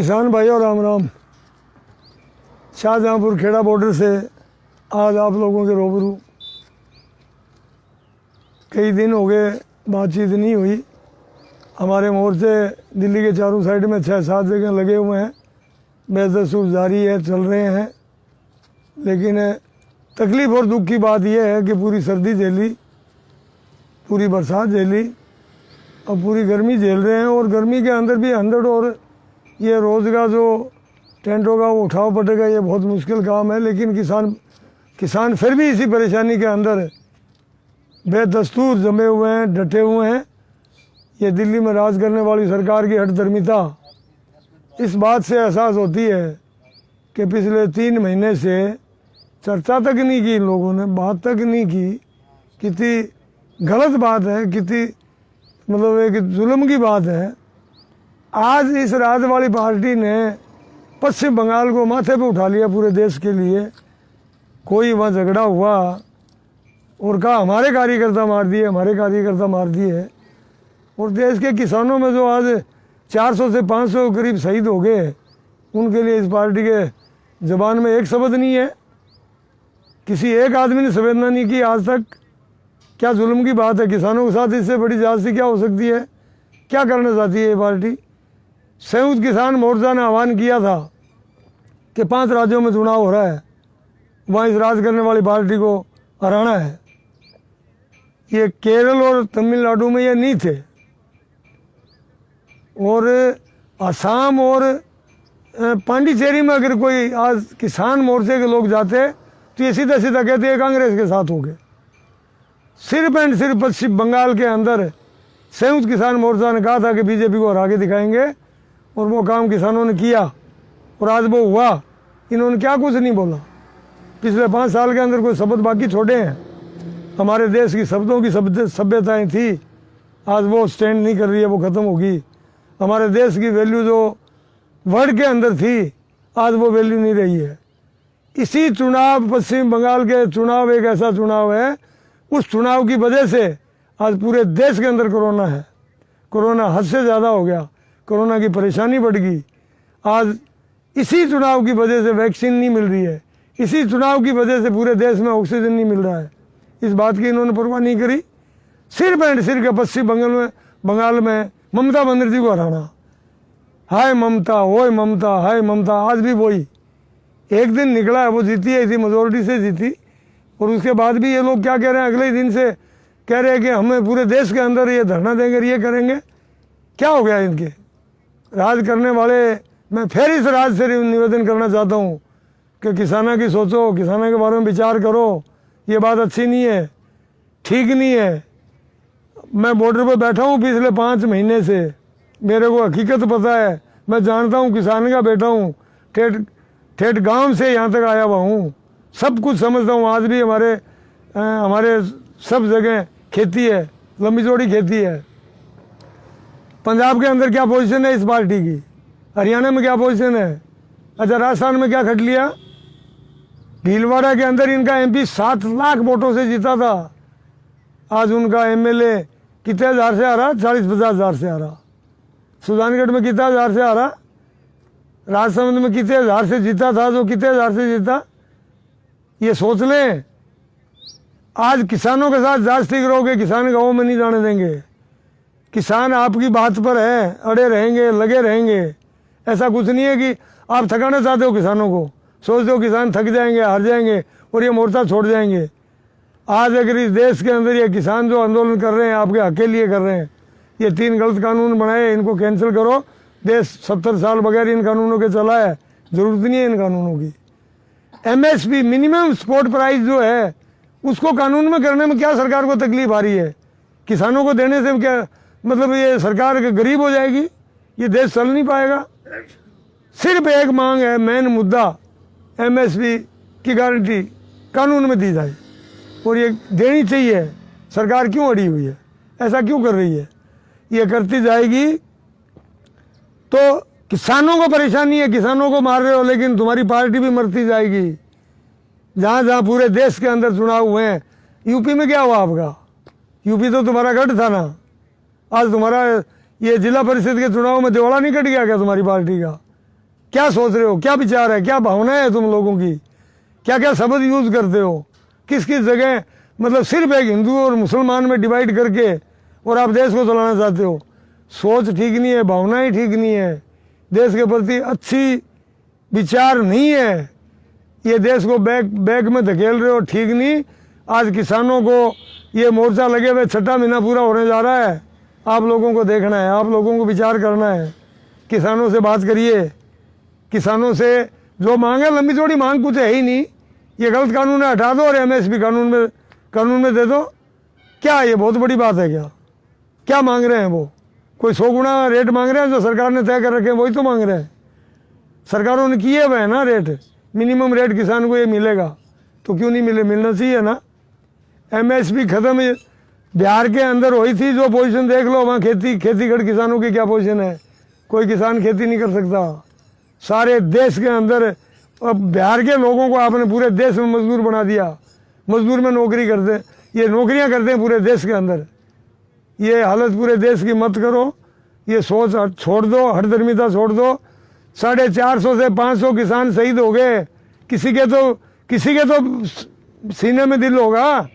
किसान भाइयों राम राम। शाहजहाँपुर खेड़ा बॉर्डर से आज आप लोगों के रूबरू। कई दिन हो गए बातचीत नहीं हुई। हमारे मोर्चे दिल्ली के चारों साइड में 6-7 जगह लगे हुए हैं, बेदस्तूर जारी है, चल रहे हैं। लेकिन तकलीफ़ और दुख की बात यह है कि पूरी सर्दी झेली, पूरी बरसात झेली और पूरी गर्मी झेल रहे हैं। और गर्मी के अंदर भी 100 और ये रोज़ का जो टेंटों का वो उठाव पटेगा, ये बहुत मुश्किल काम है। लेकिन किसान फिर भी इसी परेशानी के अंदर बेदस्तूर जमे हुए हैं, डटे हुए हैं। ये दिल्ली में राज करने वाली सरकार की हठधर्मिता इस बात से एहसास होती है कि पिछले 3 महीने से चर्चा तक नहीं की इन लोगों ने, बात तक नहीं की। कितनी गलत बात है, कितनी मतलब एक जुल्म की बात है। आज इस राज वाली पार्टी ने पश्चिम बंगाल को माथे पे उठा लिया पूरे देश के लिए। कोई वहाँ झगड़ा हुआ और कहा हमारे कार्यकर्ता मार दिए, हमारे कार्यकर्ता मार दिए। और देश के किसानों में जो आज 400 से 500 करीब शहीद हो गए, उनके लिए इस पार्टी के ज़बान में एक शब्द नहीं है। किसी एक आदमी ने संवेदना नहीं की आज तक। क्या जुल्म की बात है। किसानों के साथ इससे बड़ी ज्यादती क्या हो सकती है। क्या करना चाहती है ये पार्टी। संयुक्त किसान मोर्चा ने आह्वान किया था कि 5 राज्यों में चुनाव हो रहा है, वहाँ इस राज करने वाली पार्टी को हराना है। ये केरल और तमिलनाडु में ये नहीं थे, और असम और पांडिचेरी में अगर कोई आज किसान मोर्चे के लोग जाते तो ये सीधा सीधा कहते हैं कांग्रेस के साथ हो गए। सिर्फ एंड सिर्फ पश्चिम बंगाल के अंदर संयुक्त किसान मोर्चा ने कहा था कि बीजेपी को हरा के दिखाएंगे, और वो काम किसानों ने किया और आज वो हुआ। इन्होंने क्या कुछ नहीं बोला। पिछले 5 साल के अंदर कोई शब्द बाकी छोड़े हैं। हमारे देश की शब्दों की सभ्यताएं थी, आज वो स्टैंड नहीं कर रही है, वो ख़त्म होगी। हमारे देश की वैल्यू जो वर्ड के अंदर थी, आज वो वैल्यू नहीं रही है। इसी चुनाव, पश्चिम बंगाल के चुनाव एक ऐसा चुनाव है, उस चुनाव की वजह से आज पूरे देश के अंदर कोरोना है। कोरोना हद से ज़्यादा हो गया, कोरोना की परेशानी बढ़ गई। आज इसी चुनाव की वजह से वैक्सीन नहीं मिल रही है, इसी चुनाव की वजह से पूरे देश में ऑक्सीजन नहीं मिल रहा है। इस बात की इन्होंने परवाह नहीं करी। सिर्फ एंड सिर्फ पश्चिम बंगाल में ममता बनर्जी को हराना। हाय ममता, ओए ममता, हाय ममता। आज भी वही एक दिन निकला है, वो जीती है, इसी मेजोरिटी से जीती। और उसके बाद भी ये लोग क्या कह रहे हैं, अगले ही दिन से कह रहे हैं कि हमें पूरे देश के अंदर ये धरना देंगे, ये करेंगे। क्या हो गया इनके राज करने वाले। मैं फिर इस राज से निवेदन करना चाहता हूँ कि किसानों की सोचो, किसानों के बारे में विचार करो। ये बात अच्छी नहीं है, ठीक नहीं है। मैं बॉर्डर पर बैठा हूँ पिछले 5 महीने से, मेरे को हकीकत पता है। मैं जानता हूँ, किसान का बेटा हूँ, ठेठ गांव से यहाँ तक आया हुआ हूँ, सब कुछ समझता हूँ। आज भी हमारे सब जगह खेती है, लंबी चौड़ी खेती है। पंजाब के अंदर क्या पोजीशन है इस पार्टी की, हरियाणा में क्या पोजीशन है। अच्छा, राजस्थान में क्या खट लिया। भीलवाड़ा के अंदर इनका एमपी 7 लाख वोटों से जीता था, आज उनका एमएलए कितने हज़ार से आ रहा, 40-50 हज़ार से आ रहा। सुजानगढ़ में कितने हज़ार से आ रहा, राजसमंद में कितने हज़ार से जीता था, जो कितने हज़ार से जीता। ये सोच लें। आज किसानों के साथ जास्ती करोगे, किसान गाँव में नहीं जाने देंगे। किसान आपकी बात पर है, अड़े रहेंगे, लगे रहेंगे। ऐसा कुछ नहीं है कि आप थकाना चाहते हो किसानों को, सोचते हो किसान थक जाएंगे, हार जाएंगे और ये मोर्चा छोड़ जाएंगे। आज अगर इस देश के अंदर ये किसान जो आंदोलन कर रहे हैं, आपके हक के लिए कर रहे हैं, ये 3 गलत कानून बनाए, इनको कैंसिल करो। देश 70 साल बगैर इन कानूनों के चला है, ज़रूरत नहीं है इन कानूनों की। एमएसपी, मिनिमम सपोर्ट प्राइस जो है, उसको कानून में करने में क्या सरकार को तकलीफ आ रही है। किसानों को देने से क्या मतलब ये सरकार गरीब हो जाएगी, ये देश चल नहीं पाएगा। सिर्फ एक मांग है, मेन मुद्दा, एमएसपी की गारंटी कानून में दी जाए, और ये देनी चाहिए। सरकार क्यों अड़ी हुई है, ऐसा क्यों कर रही है। ये करती जाएगी तो किसानों को परेशानी है। किसानों को मार रहे हो, लेकिन तुम्हारी पार्टी भी मरती जाएगी। जहाँ जहाँ पूरे देश के अंदर चुनाव हुए हैं, यूपी में क्या हुआ आपका। यूपी तो तुम्हारा गढ़ था ना। आज तुम्हारा ये जिला परिषद के चुनाव में दिवाला नहीं कट गया क्या तुम्हारी पार्टी का। क्या सोच रहे हो, क्या विचार है, क्या भावना है तुम लोगों की, क्या क्या शब्द यूज करते हो, किस किस जगह, मतलब सिर्फ एक हिंदू और मुसलमान में डिवाइड करके और आप देश को चलाना चाहते हो। सोच ठीक नहीं है, भावनाएं ठीक नहीं है, देश के प्रति अच्छी विचार नहीं है, ये देश को बैक में धकेल रहे हो, ठीक नहीं। आज किसानों को ये मोर्चा लगे हुए 6ठा महीना पूरा होने जा रहा है, आप लोगों को देखना है, आप लोगों को विचार करना है, किसानों से बात करिए, किसानों से जो मांग है, लंबी चौड़ी मांग कुछ है ही नहीं, ये गलत कानून है हटा दो और एमएसपी कानून में दे दो। क्या ये बहुत बड़ी बात है क्या मांग रहे हैं वो? कोई 100 गुना रेट मांग रहे हैं जो सरकार ने तय कर रखे हैं, वही तो मांग रहे हैं। सरकारों ने किए हुए है ना रेट, मिनिमम रेट किसान को ये मिलेगा, तो क्यों नहीं मिलना चाहिए ना। एमएसपी खत्म बिहार के अंदर हुई थी, जो पोजीशन देख लो वहाँ खेतीगढ़ किसानों की क्या पोजीशन है, कोई किसान खेती नहीं कर सकता। सारे देश के अंदर अब बिहार के लोगों को आपने पूरे देश में मजदूर बना दिया, मजदूर में नौकरी करते, ये नौकरियां करते हैं पूरे देश के अंदर। ये हालत पूरे देश की मत करो, ये सोच छोड़ दो, हठधर्मिता छोड़ दो। 450 से 500 किसान शहीद हो गए, किसी के तो सीने में दिल होगा।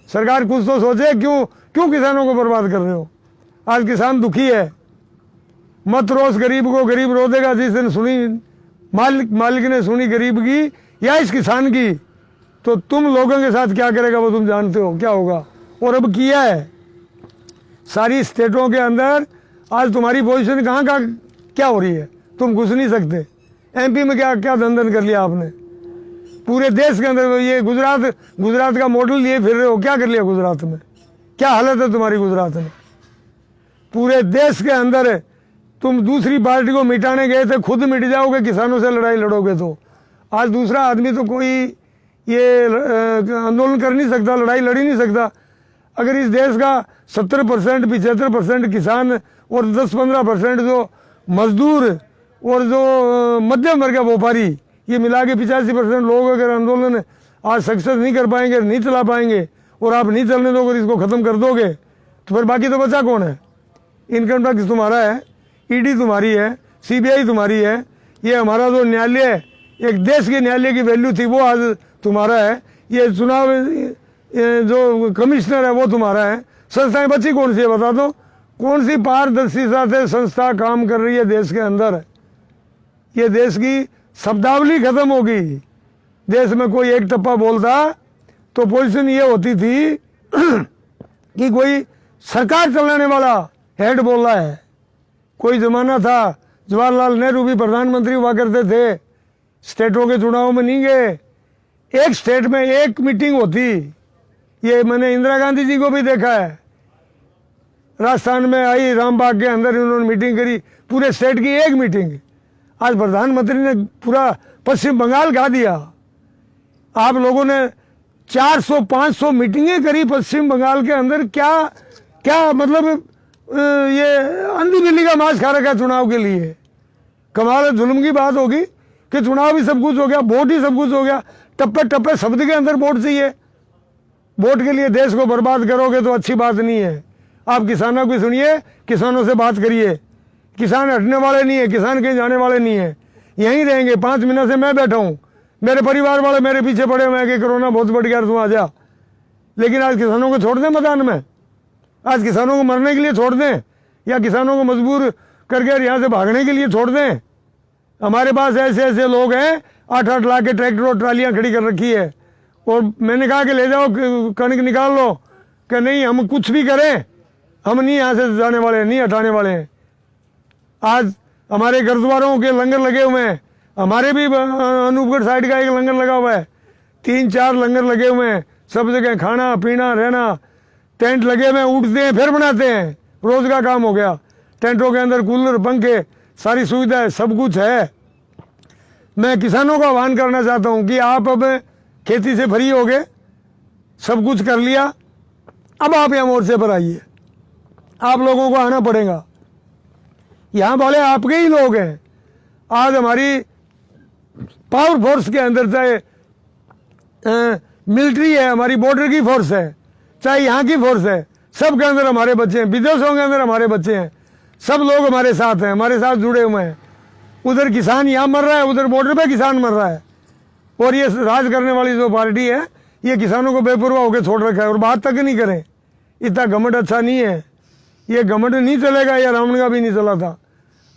सरकार कुछ तो सोचे, क्यों किसानों को बर्बाद कर रहे हो? आज किसान दुखी है, मत रोस गरीब को, गरीब रो देगा। जिस दिन सुनी मालिक ने सुनी गरीब की या इस किसान की, तो तुम लोगों के साथ क्या करेगा वो तुम जानते हो क्या होगा। और अब किया है सारी स्टेटों के अंदर। आज तुम्हारी पोजीशन कहाँ क्या हो रही है, तुम घुस नहीं सकते। एमपी में क्या धंधन कर लिया आपने, पूरे देश के अंदर। ये गुजरात का मॉडल लिए फिर रहे हो, क्या कर लिया गुजरात में, क्या हालत है तुम्हारी गुजरात में। पूरे देश के अंदर तुम दूसरी पार्टी को मिटाने गए थे, खुद मिट जाओगे किसानों से लड़ाई लड़ोगे तो। आज दूसरा आदमी तो कोई ये आंदोलन कर नहीं सकता, लड़ाई लड़ ही नहीं सकता। अगर इस देश का 70% 75% किसान और 10-15% जो मजदूर और जो मध्यम वर्ग का व्यापारी, ये मिला के 85% लोग अगर आंदोलन आज सक्सेस नहीं कर पाएंगे, नहीं चला पाएंगे, और आप नहीं चलने दोगे, इसको ख़त्म कर दोगे, तो फिर बाकी तो बचा कौन है? इनकम टैक्स तुम्हारा है, ईडी तुम्हारी है, सीबीआई तुम्हारी है, ये हमारा जो न्यायालय है, एक देश के न्यायालय की वैल्यू थी, वो आज तुम्हारा है। ये चुनाव जो कमिश्नर है वो तुम्हारा है। संस्थाएं बची कौन सी है बता दो? कौन सी पारदर्शिता से संस्था काम कर रही है देश के अंदर? ये देश की शब्दावली खत्म होगी। देश में कोई एक टप्पा बोलता तो पोजीशन ये होती थी कि कोई सरकार चलाने वाला हेड बोल रहा है। कोई जमाना था, जवाहरलाल नेहरू भी प्रधानमंत्री हुआ करते थे, स्टेटों के चुनाव में नहीं गए, एक स्टेट में एक मीटिंग होती। ये मैंने इंदिरा गांधी जी को भी देखा है, राजस्थान में आई, रामबाग के अंदर इन्होंने मीटिंग करी, पूरे स्टेट की एक मीटिंग। आज प्रधानमंत्री ने पूरा पश्चिम बंगाल खा दिया। आप लोगों ने 400-500 मीटिंगें करी पश्चिम बंगाल के अंदर। क्या मतलब ये अंधी बिल्ली का मांस खा रखा है चुनाव के लिए। कमाल जुल्म की बात होगी कि चुनाव ही सब कुछ हो गया, वोट ही सब कुछ हो गया। टप्पे टप्पे शब्द के अंदर वोट चाहिए। वोट के लिए देश को बर्बाद करोगे तो अच्छी बात नहीं है। आप किसानों की सुनिए, किसानों से बात करिए। किसान हटने वाले नहीं है, किसान कहीं जाने वाले नहीं है, यहीं रहेंगे। 5 महीने से मैं बैठा हूँ, मेरे परिवार वाले मेरे पीछे पड़े हुए हैं कि कोरोना बहुत बढ़ गया, तुम आ जा। लेकिन आज किसानों को छोड़ दें मैदान में? आज किसानों को मरने के लिए छोड़ दें, या किसानों को मजबूर करके यहाँ से भागने के लिए छोड़ दें? हमारे पास ऐसे लोग हैं, 8-8 लाख के ट्रैक्टर और ट्रालियाँ खड़ी कर रखी है, और मैंने कहा कि ले जाओ कणक निकाल लो, कि नहीं हम कुछ भी करें, हम नहीं यहाँ से जाने वाले, नहीं हटाने वाले हैं। आज हमारे गुरुद्वारों के लंगर लगे हुए हैं, हमारे भी अनूपगढ़ साइड का एक लंगर लगा हुआ है, 3-4 लंगर लगे हुए हैं, सब जगह खाना पीना रहना, टेंट लगे हुए हैं, उठते हैं फिर बनाते हैं, रोज का काम हो गया। टेंटों के अंदर कूलर, पंखे, सारी सुविधाएं, सब कुछ है। मैं किसानों का आह्वान करना चाहता हूं कि आप अब खेती से फ्री हो गए, सब कुछ कर लिया, अब आप यहाँ मोर्चे पर आइए। आप लोगों को आना पड़ेगा, यहाँ वाले आपके ही लोग हैं। आज हमारी पावर फोर्स के अंदर चाहे मिलिट्री है, हमारी बॉर्डर की फोर्स है, चाहे यहाँ की फोर्स है, सब के अंदर हमारे बच्चे हैं, विदेशों के अंदर हमारे बच्चे हैं, सब लोग हमारे साथ हैं, हमारे साथ जुड़े हुए हैं। उधर किसान यहाँ मर रहा है, उधर बॉर्डर पे किसान मर रहा है। और ये राज करने वाली जो पार्टी है ये किसानों को बेपरवाह होकर छोड़ रखा है और बात तक नहीं करें। इतना घमंड अच्छा नहीं है, ये घमंड नहीं चलेगा। ये रावण का भी नहीं चला था।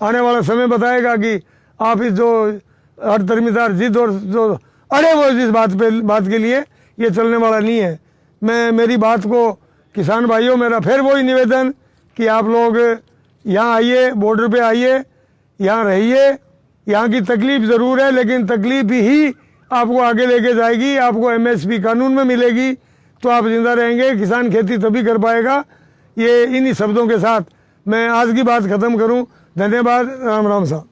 आने वाला समय बताएगा कि आप इस जो हर तरमीदार जिद और जो अड़े वो इस बात के लिए ये चलने वाला नहीं है। मैं मेरी बात को किसान भाइयों, मेरा फिर वही निवेदन कि आप लोग यहाँ आइए, बॉर्डर पे आइए, यहाँ रहिए। यहाँ की तकलीफ ज़रूर है लेकिन तकलीफ ही आपको आगे लेके जाएगी। आपको एमएसपी कानून में मिलेगी तो आप जिंदा रहेंगे। किसान खेती तभी कर पाएगा। ये इन्हीं शब्दों के साथ मैं आज की बात ख़त्म करूँ। धन्यवाद। राम राम साहब।